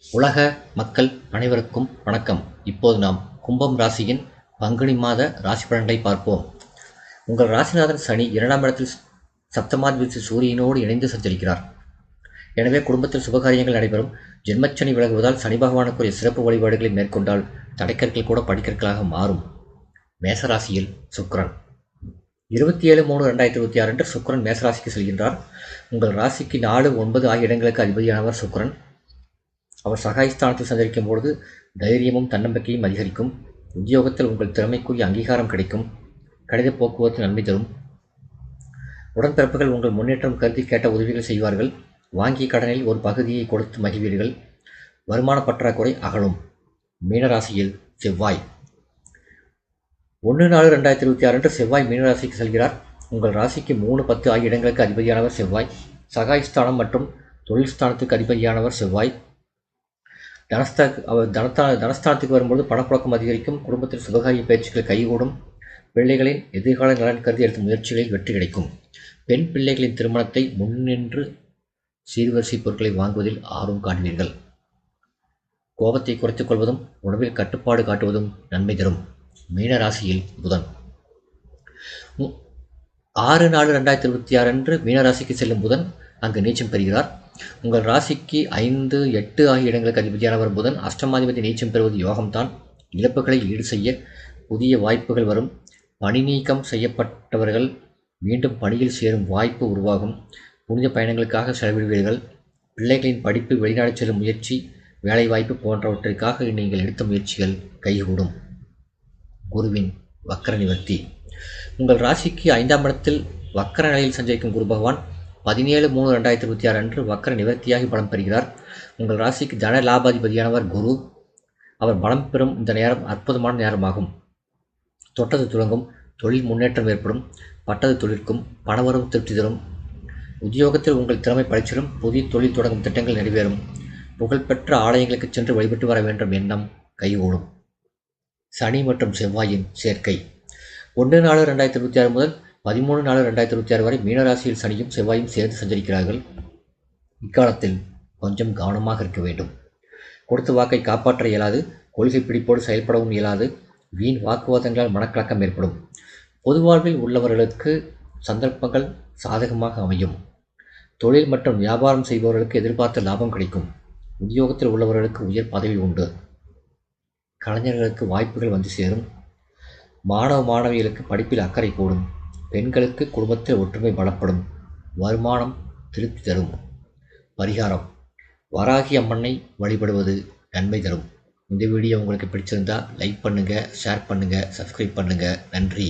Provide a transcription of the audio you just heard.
உலக மக்கள் அனைவருக்கும் வணக்கம். இப்போது நாம் கும்பம் ராசியின் பங்குனி மாத ராசி பலன்களை பார்ப்போம். உங்கள் ராசிநாதன் சனி 2ஆம் இடத்தில் சப்தமாதிபதி சூரியனோடு இணைந்து சஞ்சரிக்கிறார். எனவே குடும்பத்தில் சுபகாரியங்கள் நடைபெறும். ஜென்மச்சனி விலகுவதால் சனி பகவானுக்குரிய சிறப்பு வழிபாடுகளை மேற்கொண்டால் தடைக்கற்கள் கூட படிக்கற்களாக மாறும். மேசராசியில் சுக்கிரன் 27/3/2026 அன்று சுக்கிரன் மேசராசிக்கு செல்கின்றார். உங்கள் ராசிக்கு 4, 9 ஆகிய இடங்களுக்கு அதிபதியானவர் சுக்கிரன். அவர் சகாயஸ்தானத்தில் சஞ்சரிக்கும் பொழுது தைரியமும் தன்னம்பிக்கையும் அதிகரிக்கும். உத்தியோகத்தில் உங்கள் திறமைக்குரிய அங்கீகாரம் கிடைக்கும். கடித போக்குவரத்து நன்மை தரும். உடன்பிறப்புகள் உங்கள் முன்னேற்றம் கருதி கேட்ட உதவிகள் செய்வார்கள். வாங்கிய கடனில் ஒரு பகுதியை கொடுத்து மகிழ்வீர்கள். வருமான பற்றாக்குறை அகலும். மீனராசியில் செவ்வாய் 1/4/2026 அன்று செவ்வாய் மீனராசிக்கு செல்கிறார். உங்கள் ராசிக்கு 3, 10 ஆகிய இடங்களுக்கு அதிபதியானவர் செவ்வாய். சகாயஸ்தானம் மற்றும் தொழில் ஸ்தானத்துக்கு அதிபதியானவர் செவ்வாய். தனஸ்தானத்துக்கு வரும்போது பணப்புழக்கம் அதிகரிக்கும். குடும்பத்தில் சுபகாரிய பயிற்சிகள் கைகூடும். பிள்ளைகளின் எதிர்கால நலன் கருதி எடுத்த முயற்சிகளில் வெற்றி கிடைக்கும். பெண் பிள்ளைகளின் திருமணத்தை முன்னின்று சீர்வரிசை பொருட்களை வாங்குவதில் ஆர்வம் காட்டுவீர்கள். கோபத்தை குறைத்துக் கொள்வதும் உணவில் கட்டுப்பாடு காட்டுவதும் நன்மை தரும். மீன ராசியில் புதன் 6/4/2026 அன்று மீனராசிக்கு செல்லும் புதன் அங்கு நீச்சம் பெறுகிறார். உங்கள் ராசிக்கு 5, 8 ஆகிய இடங்களுக்கு அதிபதியானவர் புதன். அஷ்டமாதிபதி நீச்சம் பெறுவது யோகம்தான். இழப்புகளை ஈடு செய்ய புதிய வாய்ப்புகள் வரும். பணி நீக்கம் செய்யப்பட்டவர்கள் மீண்டும் பணியில் சேரும் வாய்ப்பு உருவாகும். புனித பயணங்களுக்காக செலவிடுவீர்கள். பிள்ளைகளின் படிப்பு, வெளிநாடு செல்லும் முயற்சி, வேலைவாய்ப்பு போன்றவற்றிற்காக நீங்கள் எடுத்த முயற்சிகள் கைகூடும். குருவின் வக்கர நிவர்த்தி உங்கள் ராசிக்கு 5ஆம் இடத்தில் வக்கர நிலையில் சஞ்சரிக்கும் குரு பகவான் 17/3/2026 அன்று வக்கர நிவர்த்தியாகி பலம் பெறுகிறார். உங்கள் ராசிக்கு தன லாபாதிபதியானவர் குரு. அவர் பலம் பெறும் இந்த நேரம் அற்புதமான நேரமாகும். தொட்டது துளங்கும். தொழில் முன்னேற்றம் ஏற்படும். பட்டது தொழிற்கும். பணவரவு திருப்தி தரும். உத்தியோகத்தில் உங்கள் திறமை பழிச்சிடும். புதிய தொழில் தொடங்கும் திட்டங்கள் நிறைவேறும். புகழ்பெற்ற ஆலயங்களுக்கு சென்று வழிபட்டு வர வேண்டும் எண்ணம் கைகூடும். சனி மற்றும் செவ்வாயின் சேர்க்கை 1/4/2026 முதல் 13/4/2026 வரை மீனராசியில் சனியும் செவ்வாயும் சேர்ந்து சஞ்சரிக்கிறார்கள். இக்காலத்தில் கொஞ்சம் கவனமாக இருக்க வேண்டும். கொடுத்த வாக்கை காப்பாற்ற இயலாது. கொள்கை பிடிப்போடு செயல்படவும் இயலாது. வீண் வாக்குவாதங்களால் மனக்கலக்கம் ஏற்படும். பொது வாழ்வில் உள்ளவர்களுக்கு சந்தர்ப்பங்கள் சாதகமாக அமையும். தொழில் மற்றும் வியாபாரம் செய்பவர்களுக்கு எதிர்பார்த்த லாபம் கிடைக்கும். உத்தியோகத்தில் உள்ளவர்களுக்கு உயர் பதவி உண்டு. கலைஞர்களுக்கு வாய்ப்புகள் வந்து சேரும். மாணவ மாணவிகளுக்கு படிப்பில் அக்கறை கூடும். பெண்களுக்கு குடும்பத்தில் ஒற்றுமை பலப்படும். வருமானம் திருப்தி தரும். பரிகாரம்: வராகி அம்மனை வழிபடுவது நன்மை தரும். இந்த வீடியோ உங்களுக்கு பிடிச்சிருந்தா லைக் பண்ணுங்கள், ஷேர் பண்ணுங்கள், சப்ஸ்கிரைப் பண்ணுங்கள். நன்றி.